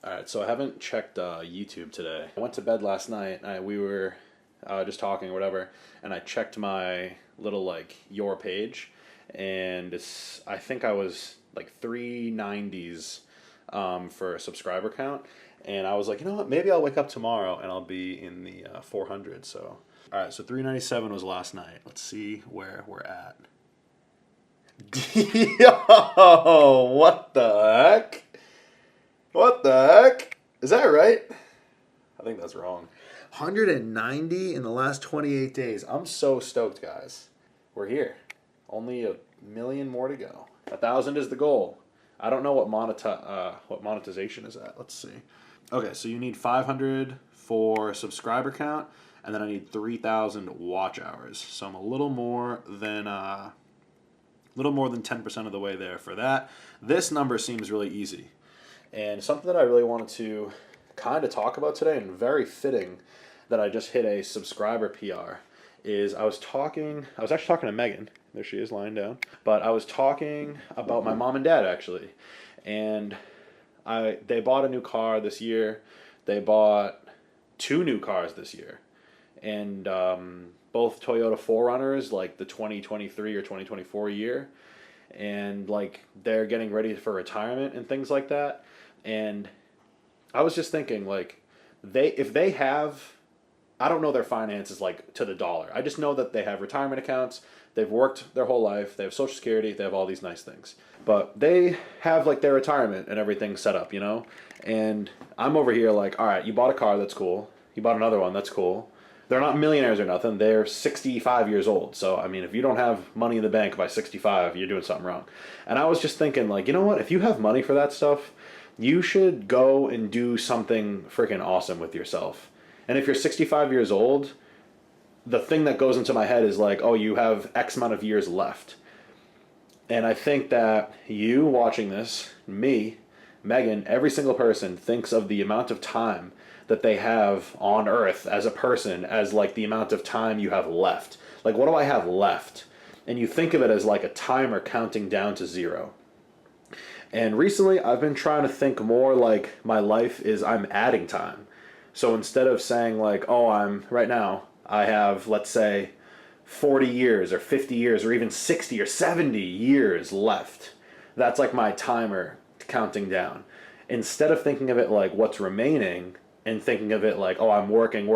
Alright, so I haven't checked YouTube today. I went to bed last night, we were just talking or whatever, and I checked my little, like, your page, and I think I was, like, 390s for a subscriber count, and I was like, you know what, maybe I'll wake up tomorrow and I'll be in the 400, so. Alright, so 397 was last night. Let's see where we're at. Yo, what the heck? What the heck? Is that right? I think that's wrong. 190 in the last 28 days. I'm so stoked, guys. We're here. Only 1,000,000 more to go. 1,000 is the goal. I don't know what monetization is at. Let's see. Okay, so you need 500 for subscriber count, and then I need 3,000 watch hours. So I'm a little more than 10% of the way there for that. This number seems really easy. And something that I really wanted to kind of talk about today, and very fitting that I just hit a subscriber PR, is I was actually talking to Megan. There she is lying down. But I was talking about my mom and dad, actually. And they bought a new car this year. They bought 2 new cars this year. And both Toyota 4Runners, like the 2023 or 2024 year. And like they're getting ready for retirement and things like that. And I was just thinking, like, if they have, I don't know their finances like to the dollar. I just know that they have retirement accounts. They've worked their whole life. They have Social Security. They have all these nice things. But they have like their retirement and everything set up, you know? And I'm over here like, all right, you bought a car, that's cool. You bought another one, that's cool. They're not millionaires or nothing. They're 65 years old. So, I mean, if you don't have money in the bank by 65, you're doing something wrong. And I was just thinking, like, you know what? If you have money for that stuff, you should go and do something freaking awesome with yourself. And if you're 65 years old, the thing that goes into my head is like, oh, you have X amount of years left. And I think that you watching this, me, Megan, every single person thinks of the amount of time that they have on Earth as a person as like the amount of time you have left. Like, what do I have left? And you think of it as like a timer counting down to 0. And recently I've been trying to think more like my life is I'm adding time. So instead of saying like, oh, right now I have, let's say, 40 years or 50 years or even 60 or 70 years left. That's like my timer counting down. Instead of thinking of it like what's remaining, and thinking of it like, oh, I'm working,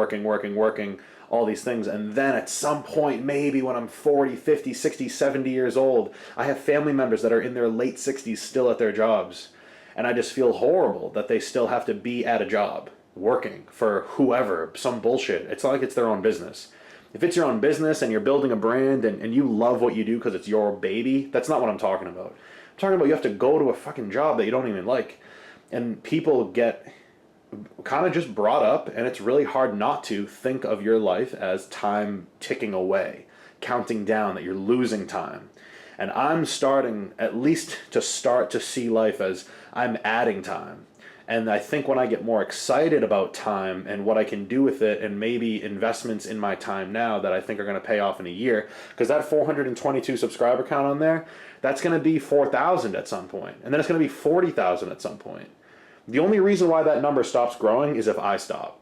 all these things, and then at some point, maybe when I'm 40, 50, 60, 70 years old, I have family members that are in their late 60s still at their jobs, and I just feel horrible that they still have to be at a job, working for whoever, some bullshit. It's not like it's their own business. If it's your own business and you're building a brand and you love what you do because it's your baby, that's not what I'm talking about. I'm talking about you have to go to a fucking job that you don't even like, and people get kind of just brought up, and it's really hard not to think of your life as time ticking away, counting down, that you're losing time. And I'm starting at least to see life as I'm adding time. And I think when I get more excited about time and what I can do with it, and maybe investments in my time now that I think are going to pay off in a year, because that 422 subscriber count on there, that's going to be 4,000 at some point, and then it's going to be 40,000 at some point. The only reason why that number stops growing is if I stop.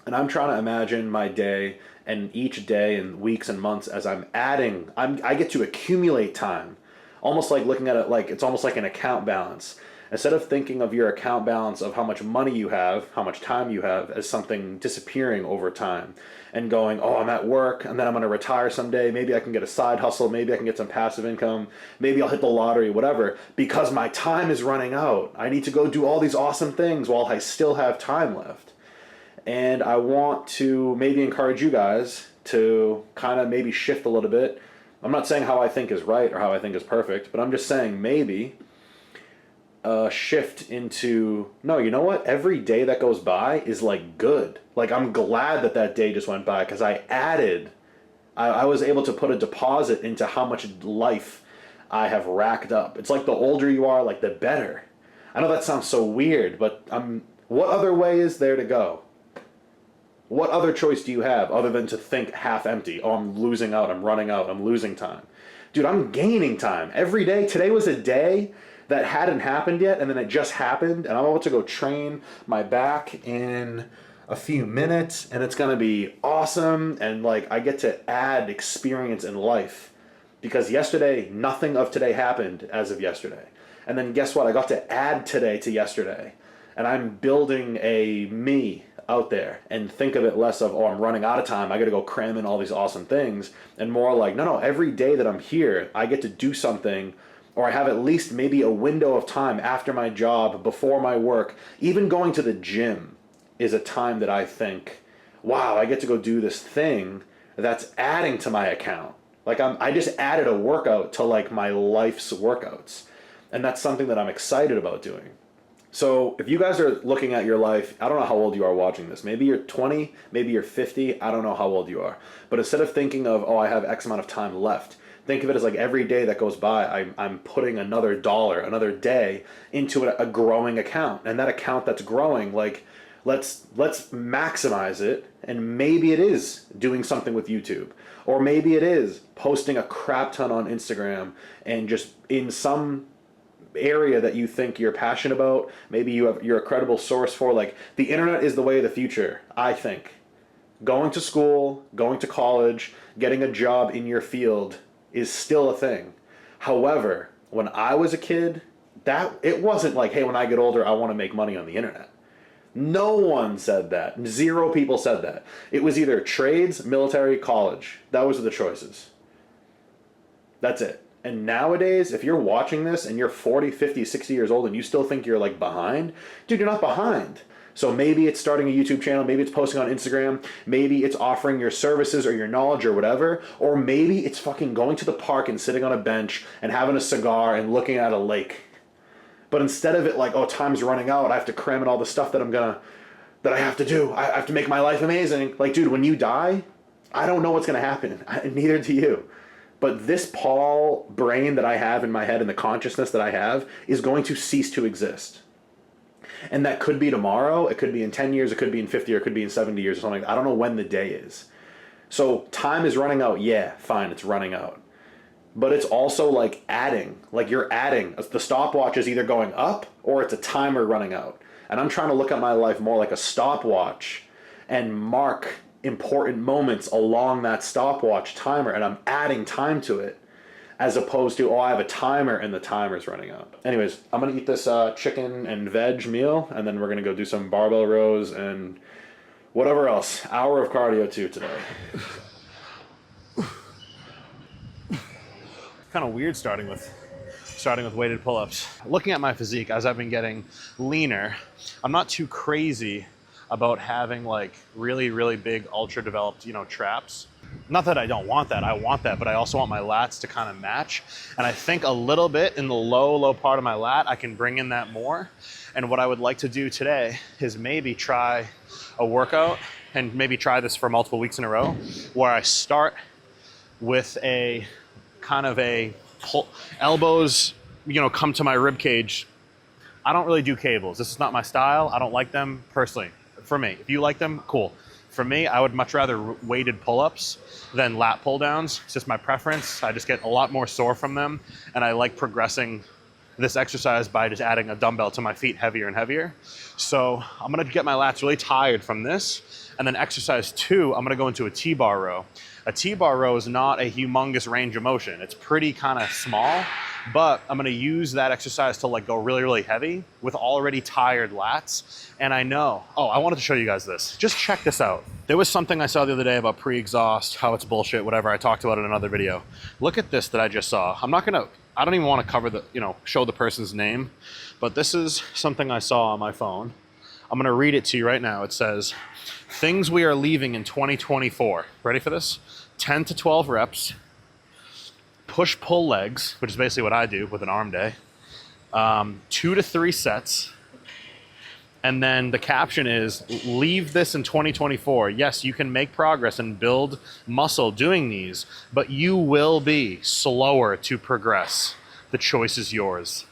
And I'm trying to imagine my day and each day and weeks and months as I'm adding, I get to accumulate time. Almost like looking at it like it's almost like an account balance. Instead of thinking of your account balance of how much money you have, how much time you have, as something disappearing over time, and going, oh, I'm at work, and then I'm going to retire someday, maybe I can get a side hustle, maybe I can get some passive income, maybe I'll hit the lottery, whatever, because my time is running out. I need to go do all these awesome things while I still have time left. And I want to maybe encourage you guys to kind of maybe shift a little bit. I'm not saying how I think is right or how I think is perfect, but I'm just saying maybe shift into, no, you know what? Every day that goes by is like good. Like, I'm glad that day just went by because I was able to put a deposit into how much life I have racked up. It's like the older you are, like the better. I know that sounds so weird, but what other way is there to go? What other choice do you have other than to think half empty? Oh, I'm losing out, I'm running out, I'm losing time. Dude, I'm gaining time every day. Today was a day that hadn't happened yet, and then it just happened, and I'm about to go train my back in a few minutes, and it's gonna be awesome, and like I get to add experience in life, because yesterday, nothing of today happened as of yesterday. And then guess what? I got to add today to yesterday, and I'm building a me out there, and think of it less of, oh, I'm running out of time, I gotta go cram in all these awesome things, and more like, no, every day that I'm here, I get to do something, or I have at least maybe a window of time after my job, before my work. Even going to the gym is a time that I think, wow, I get to go do this thing that's adding to my account. Like I just added a workout to like my life's workouts. And that's something that I'm excited about doing. So if you guys are looking at your life, I don't know how old you are watching this. Maybe you're 20, maybe you're 50, I don't know how old you are. But instead of thinking of, oh, I have X amount of time left, think of it as like every day that goes by, I'm putting another dollar, another day into a growing account. And that account that's growing, like, let's maximize it. And maybe it is doing something with YouTube. Or maybe it is posting a crap ton on Instagram, and just in some area that you think you're passionate about, maybe you're a credible source for. Like, the internet is the way of the future, I think. Going to school, going to college, getting a job in your field is still a thing. However, when I was a kid, it wasn't like, hey, when I get older, I want to make money on the internet. No one said that. 0 people said that. It was either trades, military, college. Those were the choices. That's it. And nowadays, if you're watching this and you're 40, 50, 60 years old and you still think you're like behind, dude, you're not behind. So maybe it's starting a YouTube channel, maybe it's posting on Instagram, maybe it's offering your services or your knowledge or whatever, or maybe it's fucking going to the park and sitting on a bench and having a cigar and looking at a lake. But instead of it like, oh, time's running out, I have to cram in all the stuff that I have to do, I have to make my life amazing. Like, dude, when you die, I don't know what's gonna happen, neither do you. But this Paul brain that I have in my head and the consciousness that I have is going to cease to exist. And that could be tomorrow, it could be in 10 years, it could be in 50, or it could be in 70 years or something. I don't know when the day is. So time is running out, yeah, fine, it's running out. But it's also like adding, like you're adding. The stopwatch is either going up or it's a timer running out. And I'm trying to look at my life more like a stopwatch and mark important moments along that stopwatch timer, and I'm adding time to it, as opposed to, oh, I have a timer and the timer's running out. Anyways, I'm gonna eat this chicken and veg meal, and then we're gonna go do some barbell rows and whatever else. Hour of cardio too today. Kind of weird starting with weighted pull-ups. Looking at my physique as I've been getting leaner, I'm not too crazy about having like really, really big, ultra developed, traps. Not that I don't want that, I want that, but I also want my lats to kind of match. And I think a little bit in the low part of my lat, I can bring in that more. And what I would like to do today is maybe try a workout, and maybe try this for multiple weeks in a row, where I start with a kind of a pull, elbows, come to my rib cage. I don't really do cables. This is not my style. I don't like them personally. For me, if you like them, cool. For me, I would much rather weighted pull-ups than lat pull-downs. It's just my preference. I just get a lot more sore from them, and I like progressing this exercise by just adding a dumbbell to my feet heavier and heavier. So I'm gonna get my lats really tired from this, and then exercise 2, I'm gonna go into a T-bar row. A T-bar row is not a humongous range of motion. It's pretty kind of small, but I'm gonna use that exercise to like go really, really heavy with already tired lats. And I know, I wanted to show you guys this. Just check this out. There was something I saw the other day about pre-exhaust, how it's bullshit, whatever. I talked about it in another video. Look at this that I just saw. I don't even want to cover show the person's name, but this is something I saw on my phone. I'm gonna read it to you right now. It says, things we are leaving in 2024. Ready for this? 10 to 12 reps, push-pull legs, which is basically what I do with an arm day, 2 to 3 sets, and then the caption is, leave this in 2024. Yes, you can make progress and build muscle doing these, but you will be slower to progress. The choice is yours.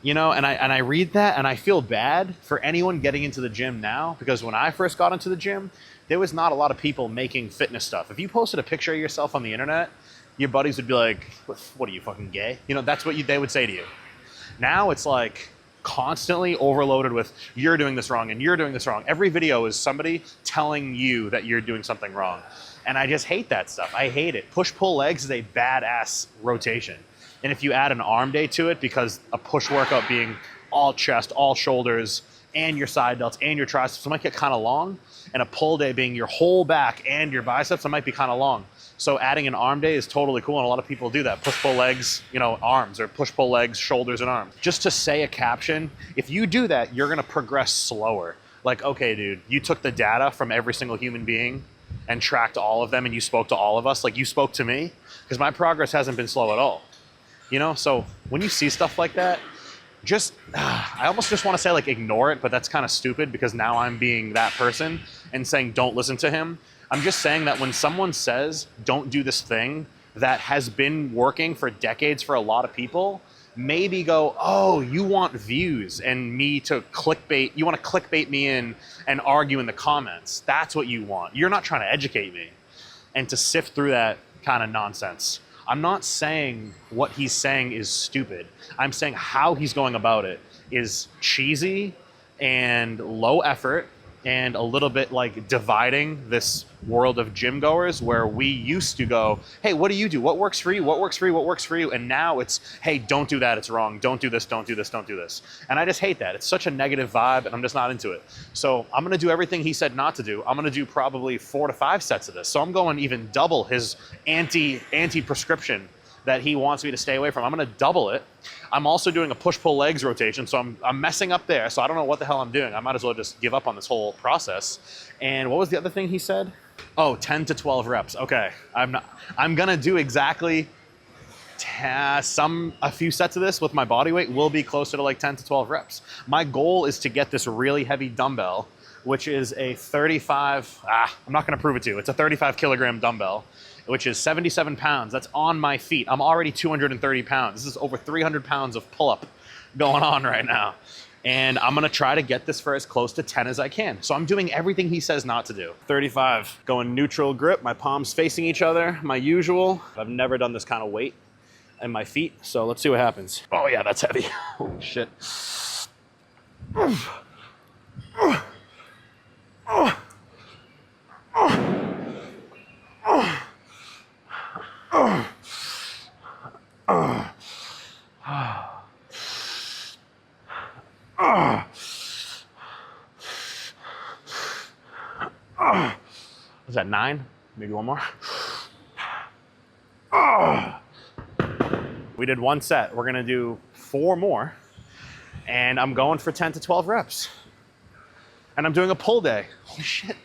And I read that and I feel bad for anyone getting into the gym now, because when I first got into the gym, there was not a lot of people making fitness stuff. If you posted a picture of yourself on the internet, your buddies would be like, what are you, fucking gay? That's what they would say to you. Now it's like constantly overloaded with you're doing this wrong and you're doing this wrong. Every video is somebody telling you that you're doing something wrong. And I just hate that stuff. I hate it. Push-pull legs is a badass rotation. And if you add an arm day to it, because a push workout being all chest, all shoulders, and your side delts and your triceps, it might get kind of long. And a pull day being your whole back and your biceps, it might be kind of long. So adding an arm day is totally cool, and a lot of people do that. Push-pull legs, you know, arms, or push-pull legs, shoulders, and arms. Just to say a caption, if you do that, you're gonna progress slower. Like, okay, dude, you took the data from every single human being and tracked all of them, and you spoke to all of us, like you spoke to me, because my progress hasn't been slow at all. You know, so when you see stuff like that, just, I almost just want to say like ignore it, but that's kind of stupid because now I'm being that person and saying don't listen to him. I'm just saying that when someone says don't do this thing that has been working for decades for a lot of people, maybe go, oh, you want views and me to clickbait, you want to clickbait me in and argue in the comments. That's what you want. You're not trying to educate me. And to sift through that kind of nonsense. I'm not saying what he's saying is stupid. I'm saying how he's going about it is cheesy and low effort and a little bit like dividing this world of gym goers where we used to go, hey, what do you do? What works for you? What works for you? What works for you? And now it's, hey, don't do that. It's wrong. Don't do this. Don't do this. Don't do this. And I just hate that. It's such a negative vibe and I'm just not into it. So I'm going to do everything he said not to do. I'm going to do probably 4 to 5 sets of this. So I'm going even double his anti-prescription that he wants me to stay away from. I'm going to double it. I'm also doing a push-pull legs rotation, so I'm messing up there. So I don't know what the hell I'm doing. I might as well just give up on this whole process. And what was the other thing he said? Oh, 10 to 12 reps. Okay, I'm gonna do exactly a few sets of this with my body weight will be closer to like 10 to 12 reps. My goal is to get this really heavy dumbbell, which is a 35, I'm not gonna prove it to you. It's a 35 kilogram dumbbell, which is 77 pounds. That's on my feet. I'm already 230 pounds. This is over 300 pounds of pull-up going on right now. And I'm gonna try to get this for as close to 10 as I can. So I'm doing everything he says not to do. 35, going neutral grip, my palms facing each other, my usual. I've never done this kind of weight in my feet, so let's see what happens. Oh yeah, that's heavy. Holy shit. Was that 9? Maybe one more. We did 1 set. We're gonna do 4 more. And I'm going for 10 to 12 reps. And I'm doing a pull day. Holy shit.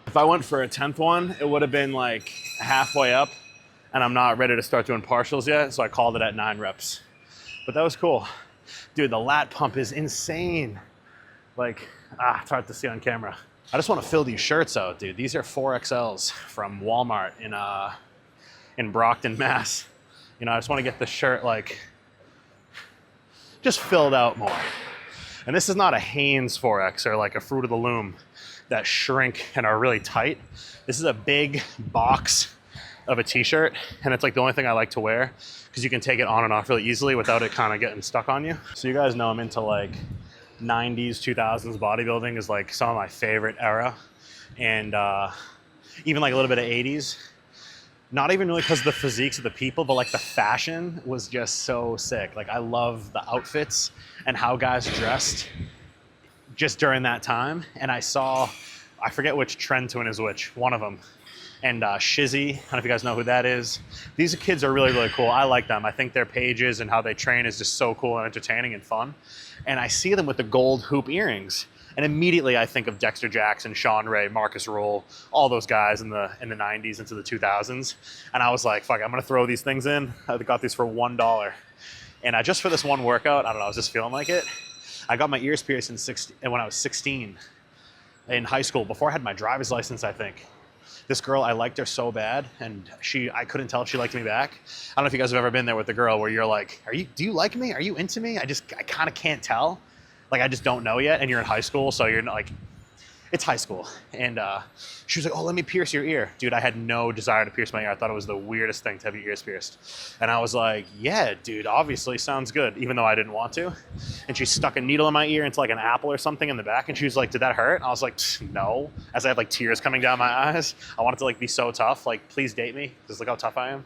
If I went for a 10th one, it would have been like halfway up, and I'm not ready to start doing partials yet, so I called it at 9 reps. But that was cool. Dude, the lat pump is insane. Like, it's hard to see on camera. I just want to fill these shirts out, dude. These are 4XLs from Walmart in Brockton, Mass. You know, I just want to get the shirt like just filled out more. And this is not a Hanes 4X or like a Fruit of the Loom that shrink and are really tight. This is a big box of a t-shirt, and it's like the only thing I like to wear because you can take it on and off really easily without it kind of getting stuck on you. So you guys know I'm into like 90s, 2000s bodybuilding is like some of my favorite era, and even like a little bit of 80s. Not even really because of the physiques of the people, but like the fashion was just so sick. Like I love the outfits and how guys dressed just during that time. And I saw, I forget which trend twin is which, one of them. And Shizzy, I don't know if you guys know who that is. These kids are really, really cool. I like them. I think their pages and how they train is just so cool and entertaining and fun. And I see them with the gold hoop earrings. And immediately I think of Dexter Jackson, Sean Ray, Marcus Roll, all those guys in the 90s into the 2000s. And I was like, fuck, I'm gonna throw these things in. I got these for $1. And just for this one workout, I don't know, I was just feeling like it. I got my ears pierced when I was 16 in high school, before I had my driver's license, I think. This girl, I liked her so bad, and I couldn't tell if she liked me back. I don't know if you guys have ever been there with the girl where you're like, do you like me? Are you into me? I kind of can't tell. Like, I just don't know yet, and you're in high school, so you're not like, it's high school. And she was like, oh, let me pierce your ear. Dude, I had no desire to pierce my ear. I thought it was the weirdest thing to have your ears pierced. And I was like, yeah, dude, obviously sounds good, even though I didn't want to. And she stuck a needle in my ear into like an apple or something in the back, and she was like, did that hurt? And I was like, no. As I have like tears coming down my eyes. I wanted to like be so tough, like, please date me. Just look how tough I am.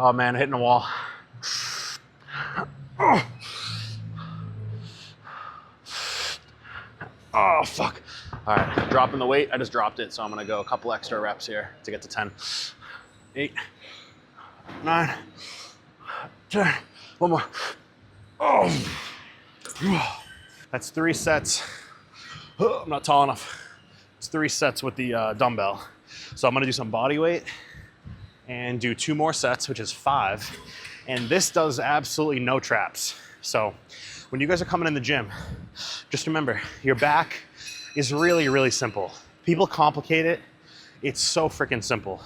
Oh man, hitting the wall. Oh fuck. All right, dropping the weight. I just dropped it, so I'm gonna go a couple extra reps here to get to 10. 8, 9, 10. One more. Oh. That's 3 sets. Oh, I'm not tall enough. It's 3 sets with the dumbbell. So I'm gonna do some body weight and do 2 more sets, which is 5. And this does absolutely no traps. So when you guys are coming in the gym, just remember, your back is really, really simple. People complicate it. It's so freaking simple.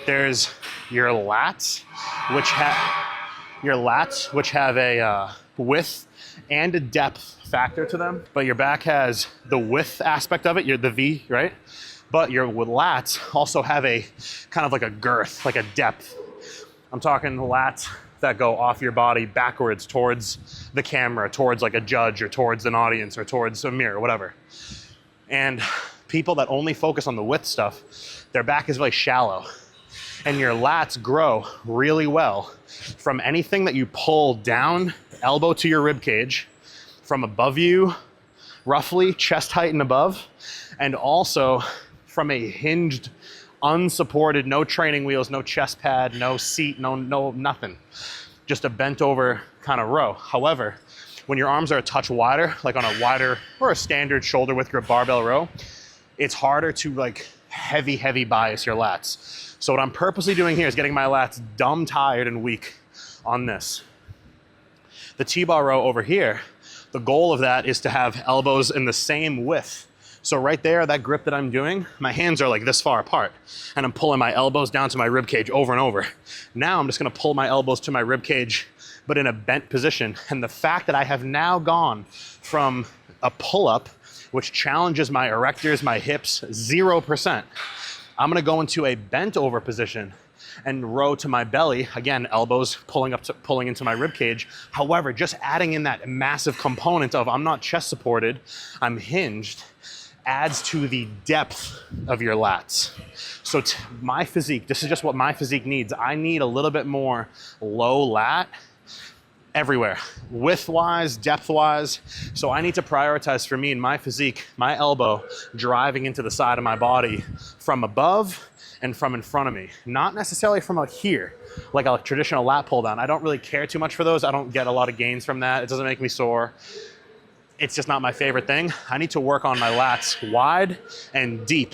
There's your lats, which have a width and a depth factor to them. But your back has the width aspect of it, the V, right? But your lats also have a kind of like a girth, like a depth. I'm talking lats that go off your body backwards towards the camera, towards like a judge or towards an audience or towards a mirror, whatever. And people that only focus on the width stuff, their back is really shallow. And your lats grow really well from anything that you pull down, elbow to your rib cage, from above you, roughly chest height and above, and also from a hinged, unsupported, no training wheels, no chest pad, no seat, no nothing. Just a bent over kind of row. However, when your arms are a touch wider, like on a wider or a standard shoulder width grip barbell row, it's harder to like heavy bias your lats. So what I'm purposely doing here is getting my lats dumb tired and weak on this. The T-bar row over here, the goal of that is to have elbows in the same width. So right there, that grip that I'm doing, my hands are like this far apart, and I'm pulling my elbows down to my rib cage over and over. Now I'm just gonna pull my elbows to my rib cage, but in a bent position. And the fact that I have now gone from a pull-up, which challenges my erectors, my hips, 0%, I'm gonna go into a bent over position and row to my belly. Again, elbows pulling into my rib cage. However, just adding in that massive component of I'm not chest supported, I'm hinged, adds to the depth of your lats. So my physique, this is just what my physique needs. I need a little bit more low lat everywhere, width-wise, depth-wise. So I need to prioritize, for me in my physique, my elbow driving into the side of my body from above and from in front of me. Not necessarily from out here, like a traditional lat pull down. I don't really care too much for those. I don't get a lot of gains from that. It doesn't make me sore. It's just not my favorite thing. I need to work on my lats wide and deep.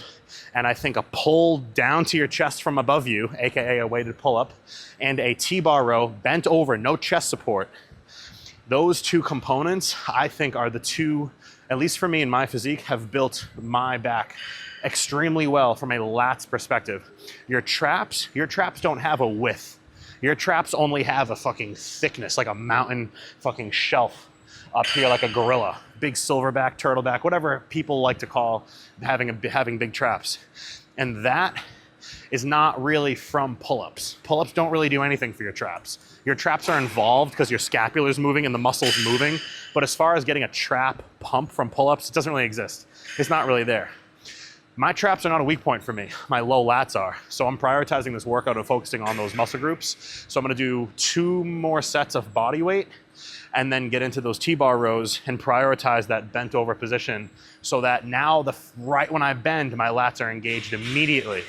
And I think a pull down to your chest from above you, AKA a weighted pull-up, and a T-bar row bent over, no chest support. Those 2 components, I think, are the 2, at least for me in my physique, have built my back extremely well from a lats perspective. Your traps don't have a width. Your traps only have a fucking thickness, like a mountain fucking shelf up here, like a gorilla. Big silverback, turtleback, whatever people like to call having big traps. And that is not really from pull-ups. Pull-ups don't really do anything for your traps. Your traps are involved because your scapular is moving and the muscle's moving. But as far as getting a trap pump from pull-ups, it doesn't really exist. It's not really there. My traps are not a weak point for me. My low lats are. So I'm prioritizing this workout and focusing on those muscle groups. So I'm gonna do 2 more sets of body weight and then get into those T-bar rows and prioritize that bent over position so that now right when I bend, my lats are engaged immediately.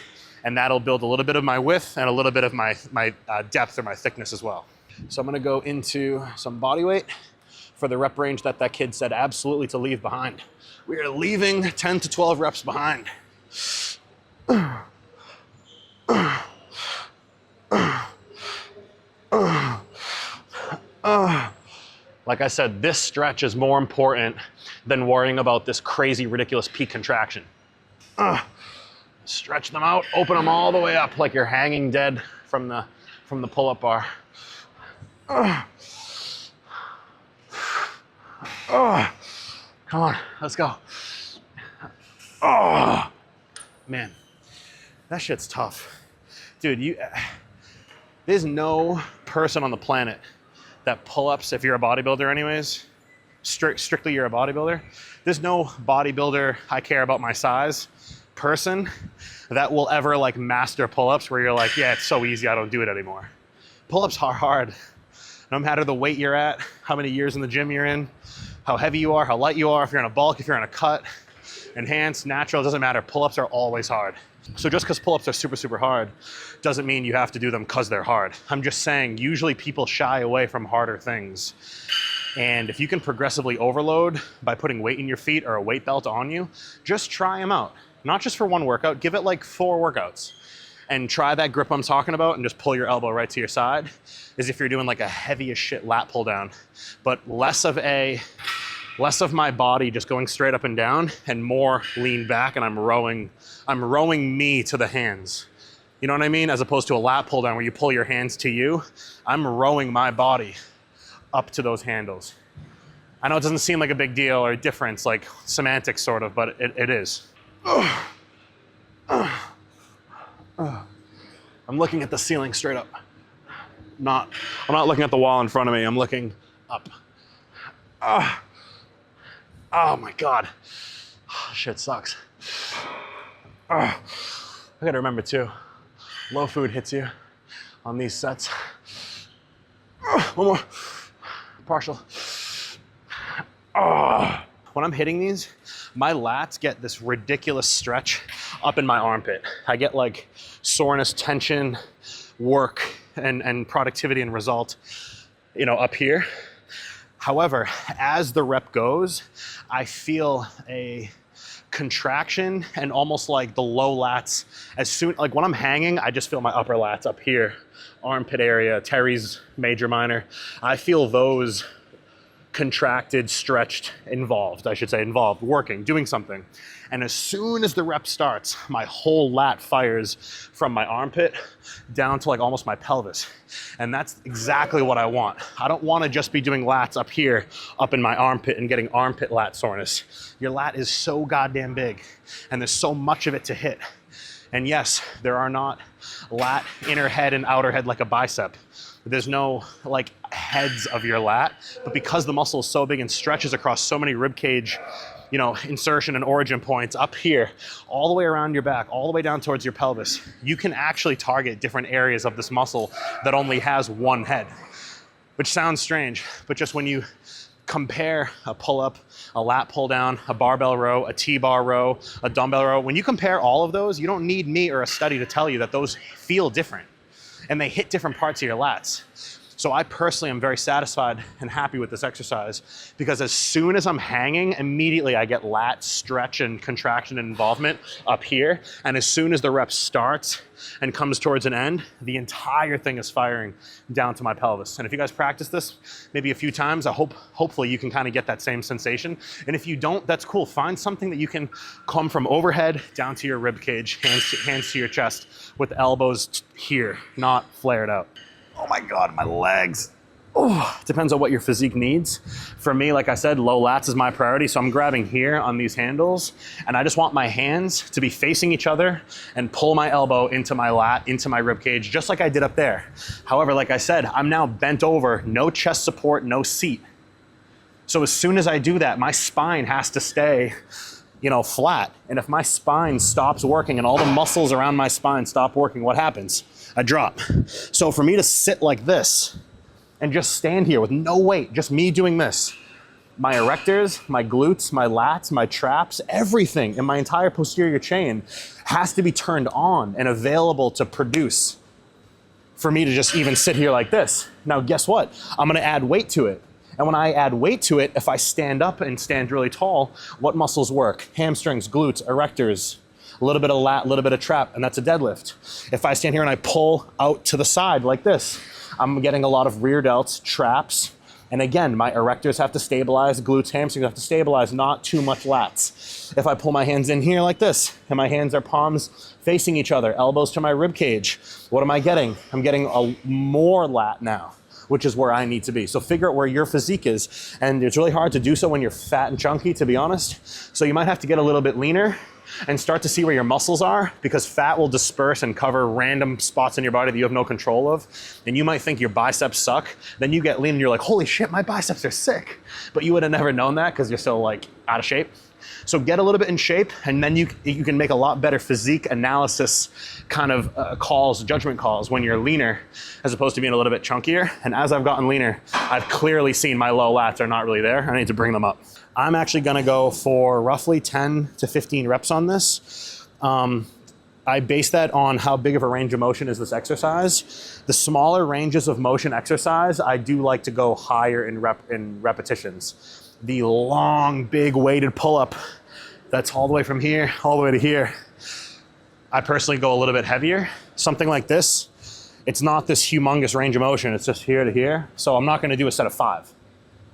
And that'll build a little bit of my width and a little bit of my depth or my thickness as well. So I'm gonna go into some body weight for the rep range that kid said absolutely to leave behind. We are leaving 10 to 12 reps behind. Like I said, this stretch is more important than worrying about this crazy, ridiculous peak contraction. Stretch them out, open them all the way up like you're hanging dead from the pull-up bar. Come on, let's go. Oh, man, that shit's tough. Dude, there's no person on the planet that pull-ups, if you're a bodybuilder anyways, strictly you're a bodybuilder, there's no bodybuilder, I care about my size, person that will ever like master pull-ups where you're like, yeah, it's so easy, I don't do it anymore. Pull-ups are hard. No matter the weight you're at, how many years in the gym you're in, how heavy you are, how light you are, if you're in a bulk, if you're in a cut, enhanced, natural, it doesn't matter. Pull-ups are always hard. So just because pull-ups are super, super hard doesn't mean you have to do them because they're hard. I'm just saying, usually people shy away from harder things. And if you can progressively overload by putting weight in your feet or a weight belt on you, just try them out. Not just for one workout, give it like 4 workouts. And try that grip I'm talking about and just pull your elbow right to your side, as if you're doing like a heavy as shit lat pull down, but less of my body just going straight up and down and more lean back, and I'm rowing me to the hands. You know what I mean? As opposed to a lat pull down where you pull your hands to you, I'm rowing my body up to those handles. I know it doesn't seem like a big deal or a difference, like semantics sort of, but it is. I'm looking at the ceiling straight up. I'm not looking at the wall in front of me. I'm looking up. Oh my God. Shit sucks. I gotta remember too, low food hits you on these sets. One more. Partial. When I'm hitting these, my lats get this ridiculous stretch up in my armpit. I get like soreness, tension, work, and productivity and result, up here. However, as the rep goes, I feel a contraction and almost like the low lats. Like when I'm hanging, I just feel my upper lats up here, armpit area, teres major, minor. I feel those contracted, stretched, involved, working, doing something. And as soon as the rep starts, my whole lat fires from my armpit down to like almost my pelvis. And that's exactly what I want. I don't want to just be doing lats up here, up in my armpit and getting armpit lat soreness. Your lat is so goddamn big and there's so much of it to hit. And yes, there are not lat inner head and outer head like a bicep. There's no like heads of your lat, but because the muscle is so big and stretches across so many rib cage, insertion and origin points up here, all the way around your back, all the way down towards your pelvis, you can actually target different areas of this muscle that only has one head, which sounds strange, but just when you compare a pull-up, a lat pull down, a barbell row, a T-bar row, a dumbbell row, when you compare all of those, you don't need me or a study to tell you that those feel different and they hit different parts of your lats. So I personally am very satisfied and happy with this exercise because as soon as I'm hanging, immediately I get lat stretch and contraction and involvement up here. And as soon as the rep starts and comes towards an end, the entire thing is firing down to my pelvis. And if you guys practice this maybe a few times, hopefully you can kind of get that same sensation. And if you don't, that's cool. Find something that you can come from overhead down to your rib cage, hands to your chest with elbows here, not flared out. Oh my God, my legs. Oh, depends on what your physique needs. For me, like I said, low lats is my priority. So I'm grabbing here on these handles and I just want my hands to be facing each other and pull my elbow into my lat, into my rib cage, just like I did up there. However, like I said, I'm now bent over, no chest support, no seat. So as soon as I do that, my spine has to stay, flat. And if my spine stops working and all the muscles around my spine stop working, what happens? I drop. So for me to sit like this and just stand here with no weight, just me doing this, my erectors, my glutes, my lats, my traps, everything in my entire posterior chain has to be turned on and available to produce for me to just even sit here like this. Now, guess what? I'm gonna add weight to it. And when I add weight to it, if I stand up and stand really tall, what muscles work? Hamstrings, glutes, erectors, a little bit of lat, a little bit of trap, and that's a deadlift. If I stand here and I pull out to the side like this, I'm getting a lot of rear delts, traps, And again, my erectors have to stabilize, glutes, hamstrings have to stabilize, not too much lats. If I pull my hands in here like this, and my hands are palms facing each other, elbows to my rib cage, what am I getting? I'm getting a more lat now, which is where I need to be. So figure out where your physique is. And it's really hard to do so when you're fat and chunky, to be honest. So you might have to get a little bit leaner and start to see where your muscles are, because fat will disperse and cover random spots in your body that you have no control of. And you might think your biceps suck. Then you get lean and you're like, holy shit, my biceps are sick. But you would have never known that because you're still like out of shape. So get a little bit in shape, and then you can make a lot better physique analysis kind of judgment calls when you're leaner, as opposed to being a little bit chunkier. And as I've gotten leaner, I've clearly seen my low lats are not really there. I need to bring them up. I'm actually gonna go for roughly 10 to 15 reps on this. I base that on how big of a range of motion is this exercise. The smaller ranges of motion exercise, I do like to go higher in repetitions. The long, big weighted pull-up, that's all the way from here, all the way to here. I personally go a little bit heavier. Something like this, it's not this humongous range of motion, it's just here to here. So I'm not gonna do a set of 5.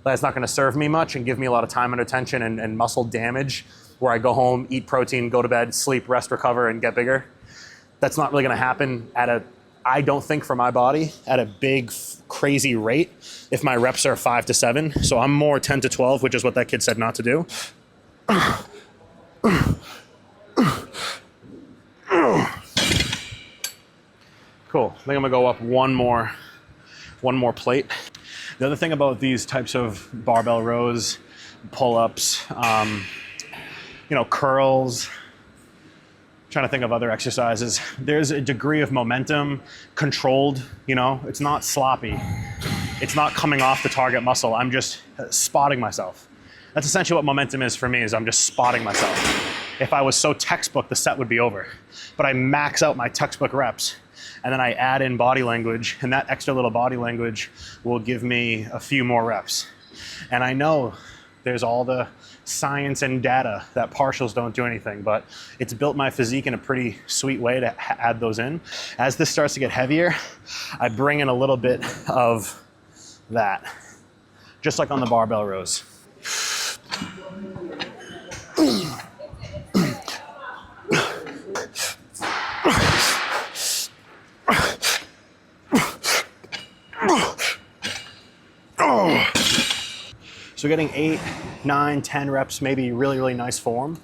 That's not gonna serve me much and give me a lot of time and attention and muscle damage where I go home, eat protein, go to bed, sleep, rest, recover, and get bigger. That's not really gonna happen I don't think for my body, at a big, crazy rate if my reps are 5 to 7. So I'm more 10 to 12, which is what that kid said not to do. Cool, I think I'm gonna go up one more plate. The other thing about these types of barbell rows, pull-ups, curls, trying to think of other exercises. There's a degree of momentum, controlled, it's not sloppy. It's not coming off the target muscle. I'm just spotting myself. That's essentially what momentum is for me, is I'm just spotting myself. If I was so textbook, the set would be over. But I max out my textbook reps, and then I add in body language, and that extra little body language will give me a few more reps. And I know there's all the science and data that partials don't do anything, but it's built my physique in a pretty sweet way to add those in. As this starts to get heavier, I bring in a little bit of that, just like on the barbell rows. So getting 8, 9, 10 reps, maybe really, really nice form,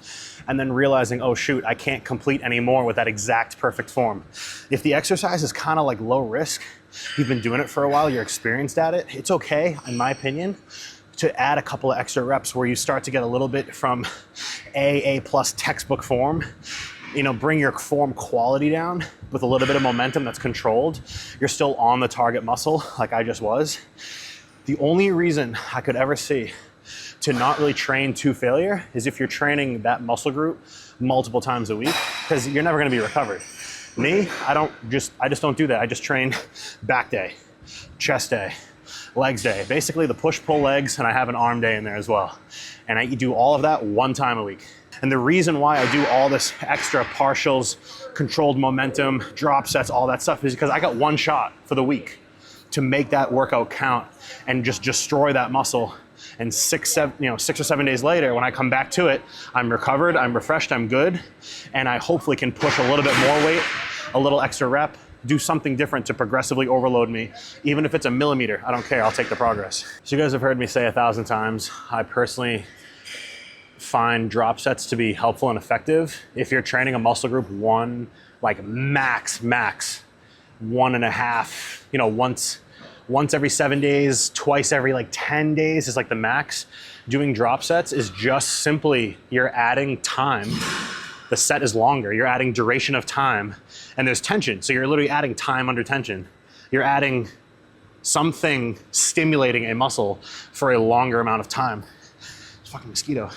and then realizing, oh shoot, I can't complete any more with that exact perfect form. If the exercise is kind of like low risk, you've been doing it for a while, you're experienced at it, it's okay, in my opinion, to add a couple of extra reps where you start to get a little bit from A plus textbook form. Bring your form quality down with a little bit of momentum that's controlled. You're still on the target muscle like I just was. The only reason I could ever see to not really train to failure is if you're training that muscle group multiple times a week, because you're never gonna be recovered. Me, I just don't do that. I just train back day, chest day, legs day, basically the push-pull legs, and I have an arm day in there as well. And I do all of that one time a week. And the reason why I do all this extra partials, controlled momentum, drop sets, all that stuff is because I got one shot for the week to make that workout count and just destroy that muscle. And 6 or 7 days later, when I come back to it, I'm recovered, I'm refreshed, I'm good, and I hopefully can push a little bit more weight, a little extra rep, do something different to progressively overload me. Even if it's a millimeter, I don't care, I'll take the progress. So you guys have heard me say 1,000 times, I personally find drop sets to be helpful and effective. If you're training a muscle group max 1.5, once every 7 days, twice every 10 days is the max. Doing drop sets is just simply, you're adding time. The set is longer, you're adding duration of time, and there's tension. So you're literally adding time under tension. You're adding something stimulating a muscle for a longer amount of time. It's a fucking mosquito.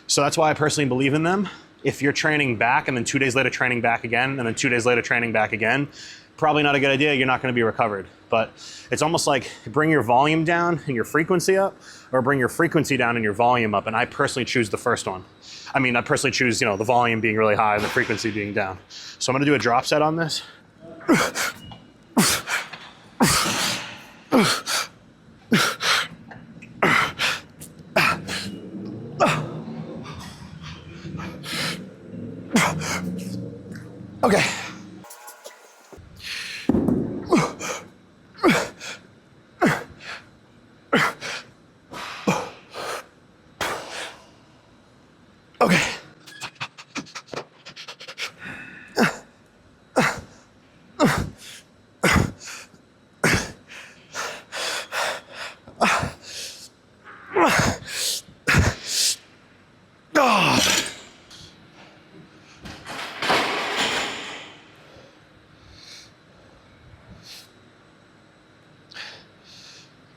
So that's why I personally believe in them. If you're training back and then 2 days later training back again, and then 2 days later training back again, probably not a good idea, you're not gonna be recovered. But it's almost like bring your volume down and your frequency up, or bring your frequency down and your volume up, and I personally choose the first one. I personally choose, the volume being really high and the frequency being down. So I'm gonna do a drop set on this. Okay. Okay.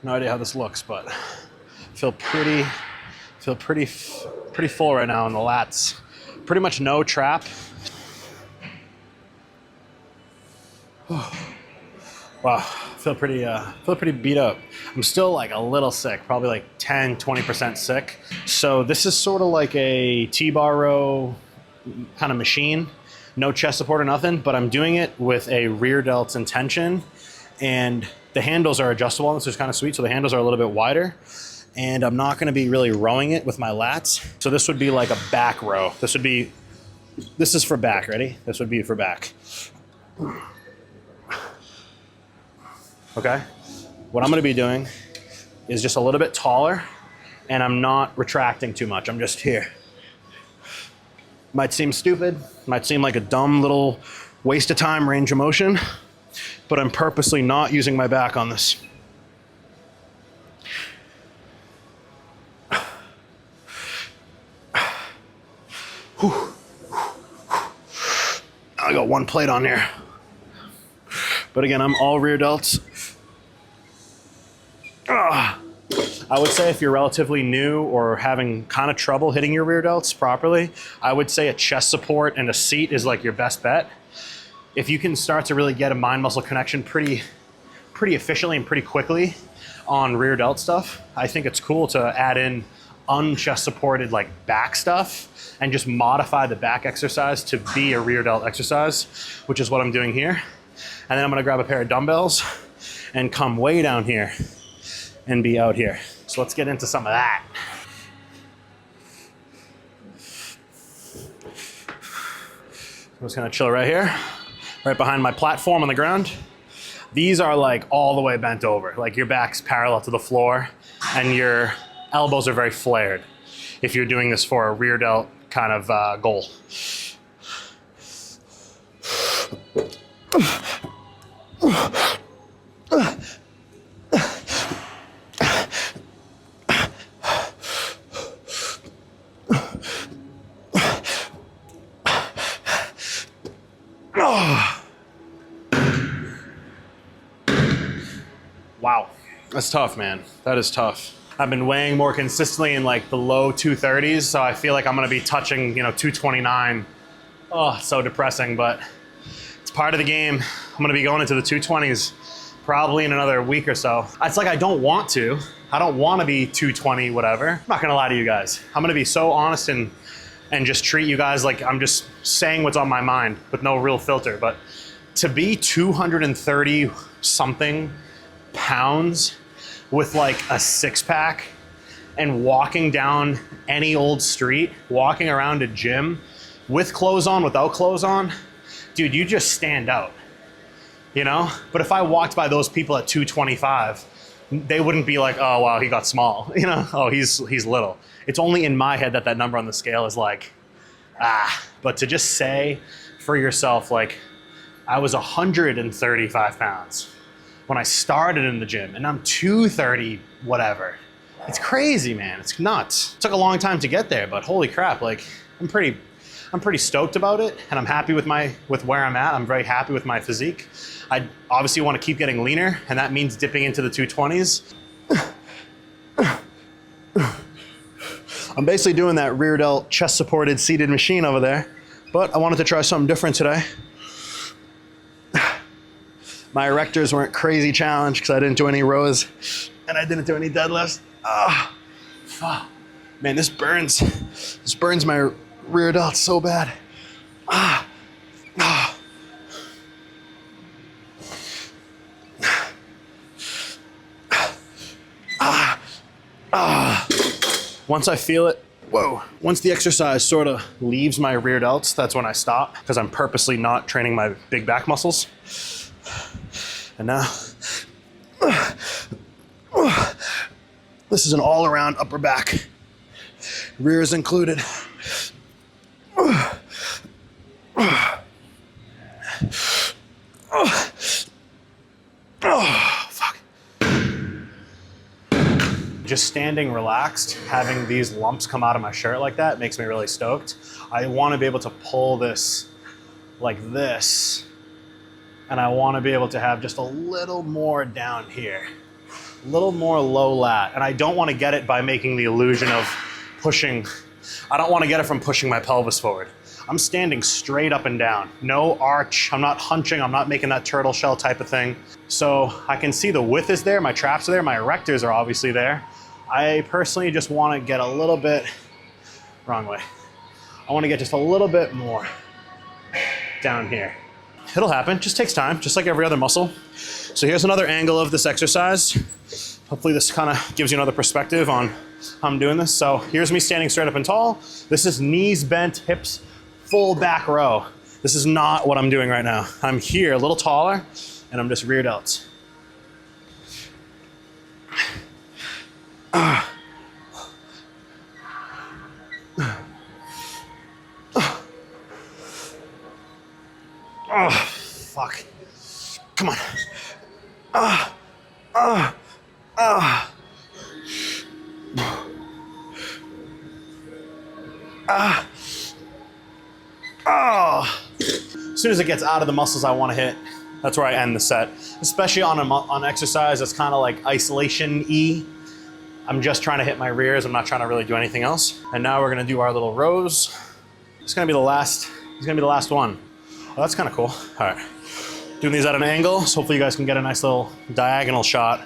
No idea how this looks, but feel pretty full right now in the lats. Pretty much no trap. Wow, feel pretty beat up. I'm still like a little sick, probably like 10, 20% sick. So this is sort of like a T-bar row kind of machine. No chest support or nothing, but I'm doing it with a rear delts and tension, and the handles are adjustable. This is kind of sweet. So the handles are a little bit wider, and I'm not going to be really rowing it with my lats. So this would be like a back row. This is for back. Ready? This would be for back. Okay. What I'm going to be doing is just a little bit taller, and I'm not retracting too much. I'm just here. Might seem stupid, might seem like a dumb little waste of time range of motion, but I'm purposely not using my back on this. Whew. I got one plate on there. But again, I'm all rear delts. I would say if you're relatively new or having kind of trouble hitting your rear delts properly, I would say a chest support and a seat is like your best bet. If you can start to really get a mind muscle connection pretty efficiently and pretty quickly on rear delt stuff, I think it's cool to add in unchest supported like back stuff and just modify the back exercise to be a rear delt exercise, which is what I'm doing here. And then I'm gonna grab a pair of dumbbells and come way down here and be out here. So let's get into some of that. I'm just gonna chill right here, right behind my platform on the ground. These are like all the way bent over, like your back's parallel to the floor and your elbows are very flared if you're doing this for a rear delt kind of goal. Wow, that's tough, man. That is tough. I've been weighing more consistently in like the low 230s, so I feel like I'm gonna be touching, 229. Oh, so depressing, but it's part of the game. I'm gonna be going into the 220s probably in another week or so. It's like I don't want to. I don't want to be 220, whatever. I'm not gonna lie to you guys. I'm gonna be so honest and just treat you guys like I'm just saying what's on my mind with no real filter. But to be 230 something pounds with like a six pack and walking down any old street, walking around a gym with clothes on, without clothes on, dude, you just stand out, But if I walked by those people at 225, they wouldn't be like, oh, wow, he got small, oh, he's little. It's only in my head that number on the scale is like, but to just say for yourself, like, I was 135 pounds when I started in the gym, and I'm 230 whatever. It's crazy, man. It's nuts. It took a long time to get there, but holy crap, like I'm pretty stoked about it, and I'm happy with where I'm at. I'm very happy with my physique. I obviously want to keep getting leaner, and that means dipping into the 220s. I'm basically doing that rear delt chest supported seated machine over there, but I wanted to try something different today. My erectors weren't crazy challenged because I didn't do any rows and I didn't do any deadlifts. Man, this burns my rear delt so bad. Once I feel it, Whoa. Once the exercise sort of leaves my rear delts, that's when I stop, because I'm purposely not training my big back muscles. And now, this is an all-around upper back. Rear is included. Fuck. Just standing relaxed, having these lumps come out of my shirt like that makes me really stoked. I want to be able to pull this like this, and I want to be able to have just a little more down here, a little more low lat. And I don't want to get it by making the illusion of pushing. I don't want to get it from pushing my pelvis forward. I'm standing straight up and down. No arch, I'm not hunching, I'm not making that turtle shell type of thing. So I can see the width is there, my traps are there, my erectors are obviously there. I personally just want to get a little bit, wrong way. I want to get just a little bit more down here. It'll happen, just takes time, just like every other muscle. So here's another angle of this exercise. Hopefully this kind of gives you another perspective on how I'm doing this. So here's me standing straight up and tall. This is knees bent, hips full back row. This is not what I'm doing right now. I'm here a little taller and I'm just rear delts. Oh, fuck. Come on. As soon as it gets out of the muscles I want to hit, that's where I end the set. Especially on exercise that's kind of like isolation-y. I'm just trying to hit my rears. I'm not trying to really do anything else. And now we're gonna do our little rows. It's gonna be the last one. Oh, that's kind of cool. All right, doing these at an angle, so hopefully you guys can get a nice little diagonal shot.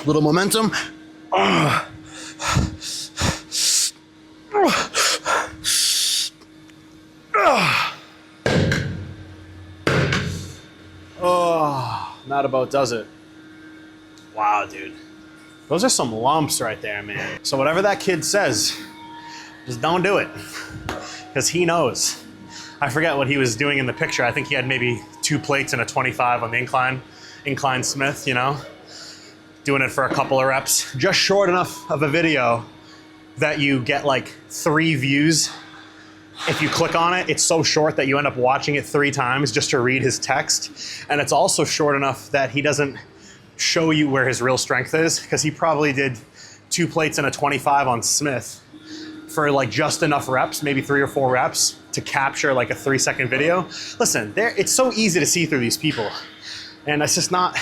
Little momentum. Oh, that about does it. Wow, dude. Those are some lumps right there, man. So whatever that kid says, just don't do it, because he knows. I forget what he was doing in the picture. I think he had maybe 2 plates and a 25 on the incline Smith, you know? Doing it for a couple of reps. Just short enough of a video that you get like 3 views. If you click on it, it's so short that you end up watching it 3 times just to read his text. And it's also short enough that he doesn't show you where his real strength is, because he probably did 2 plates and a 25 on Smith for like just enough reps, maybe 3 or 4 reps to capture like a 3-second video. Listen, it's so easy to see through these people. And it's just not,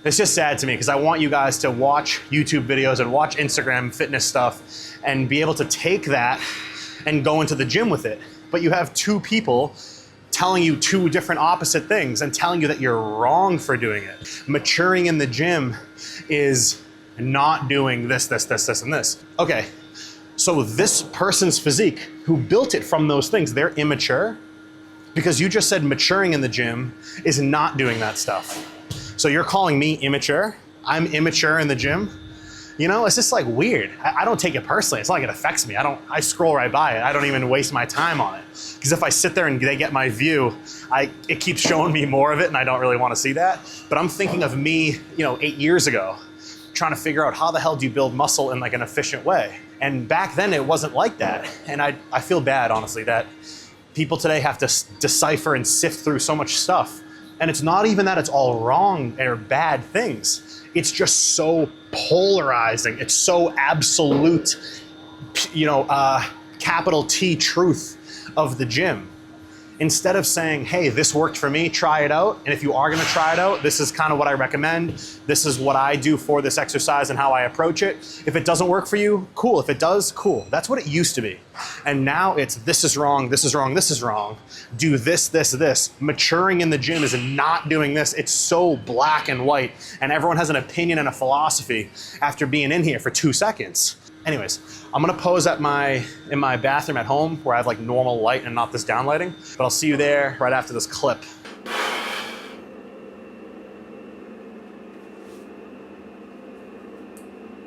it's just sad to me, because I want you guys to watch YouTube videos and watch Instagram fitness stuff and be able to take that and go into the gym with it. But you have 2 people telling you 2 different opposite things and telling you that you're wrong for doing it. Maturing in the gym is not doing this, this, this, this, and this. Okay, so this person's physique, who built it from those things, they're immature, because you just said maturing in the gym is not doing that stuff. So you're calling me immature? I'm immature in the gym? You know, it's just like weird. I don't take it personally. It's not like it affects me. I scroll right by it. I don't even waste my time on it. Because if I sit there and they get my view, it keeps showing me more of it, and I don't really want to see that. But I'm thinking of me, 8 years ago, trying to figure out how the hell do you build muscle in like an efficient way. And back then it wasn't like that. And I feel bad, honestly, that people today have to decipher and sift through so much stuff. And it's not even that it's all wrong or bad things. It's just so polarizing. It's so absolute, capital T truth of the gym. Instead of saying, hey, this worked for me, try it out. And if you are gonna try it out, this is kind of what I recommend. This is what I do for this exercise and how I approach it. If it doesn't work for you, cool. If it does, cool. That's what it used to be. And now it's this is wrong, this is wrong, this is wrong. Do this, this, this. Maturing in the gym is not doing this. It's so black and white. And everyone has an opinion and a philosophy after being in here for 2 seconds. Anyways, I'm gonna pose in my bathroom at home where I have like normal light and not this down lighting, but I'll see you there right after this clip.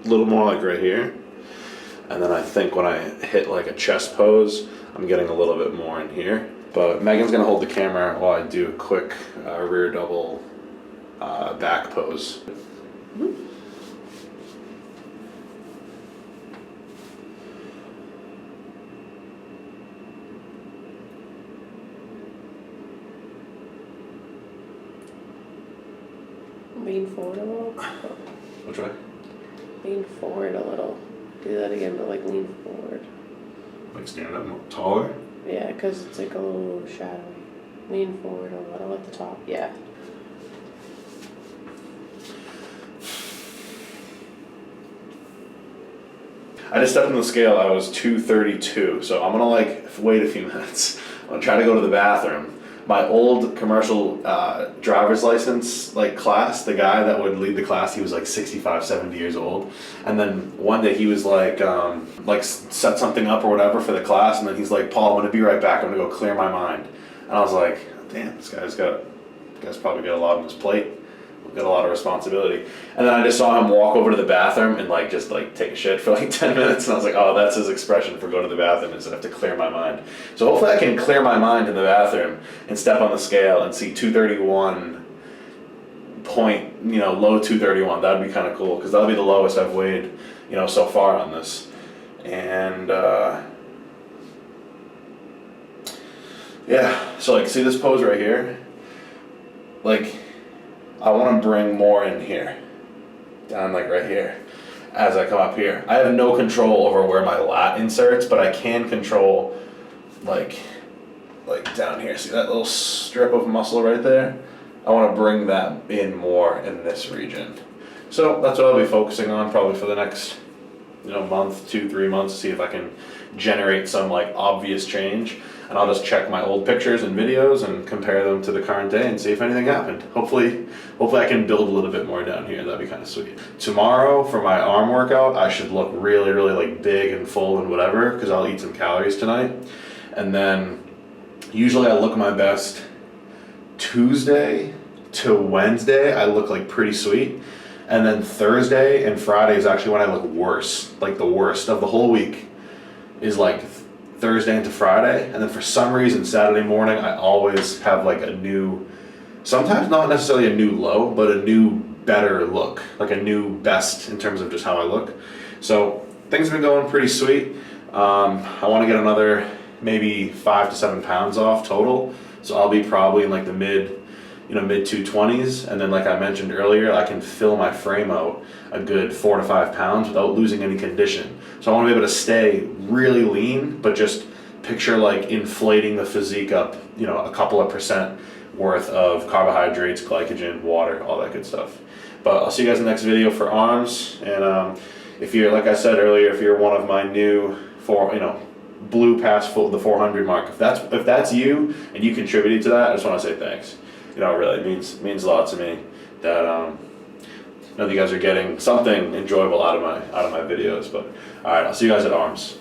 A little more like right here. And then I think when I hit like a chest pose, I'm getting a little bit more in here. But Megan's gonna hold the camera while I do a quick rear double back pose. Lean forward a little. Which way? Lean forward a little. Do that again, but like lean forward. Like stand up more taller? Yeah, because it's like a little shadowy. Lean forward a little at the top. Yeah. I just stepped on the scale, I was 232, so I'm gonna like wait a few minutes. I'm gonna try to go to the bathroom. My old commercial driver's license like class, the guy that would lead the class, he was like 65, 70 years old. And then one day he was like set something up or whatever for the class, and then he's like, Paul, I'm gonna be right back, I'm gonna go clear my mind. And I was like, damn, this guy's probably got a lot on his plate. Got a lot of responsibility. And then I just saw him walk over to the bathroom and like just like take a shit for like 10 minutes, and I was like, oh, that's his expression for go to the bathroom, is I have to clear my mind. So hopefully I can clear my mind in the bathroom and step on the scale and see 231 point, low 231. That'd be kind of cool, because that'll be the lowest I've weighed, so far on this. And yeah, so like see this pose right here? Like, I want to bring more in here, down like right here, as I come up here. I have no control over where my lat inserts, but I can control like down here. See that little strip of muscle right there? I want to bring that in more in this region. So that's what I'll be focusing on probably for the next month, 2-3 months, to see if I can generate some like obvious change. And I'll just check my old pictures and videos and compare them to the current day and see if anything happened. Hopefully I can build a little bit more down here. That'd be kind of sweet. Tomorrow for my arm workout, I should look really, really like big and full and whatever, because I'll eat some calories tonight. And then usually I look my best Tuesday to Wednesday. I look like pretty sweet. And then Thursday and Friday is actually when I look worse. Like the worst of the whole week is like Thursday into Friday. And then for some reason Saturday morning I always have like a new, sometimes not necessarily a new low, but a new better look, like a new best in terms of just how I look. So things have been going pretty sweet. I want to get another maybe 5 to 7 pounds off total, so I'll be probably in like the mid 220s. And then like I mentioned earlier, I can fill my frame out a good 4 to 5 pounds without losing any condition. So I want to be able to stay really lean, but just picture like inflating the physique up, a couple of percent worth of carbohydrates, glycogen, water, all that good stuff. But I'll see you guys in the next video for arms. And if you're, like I said earlier, if you're one of my new blew past the 400 mark, if that's you and you contributed to that, I just want to say thanks. It really means a lot to me that you guys are getting something enjoyable out of my videos. But all right, I'll see you guys at arms.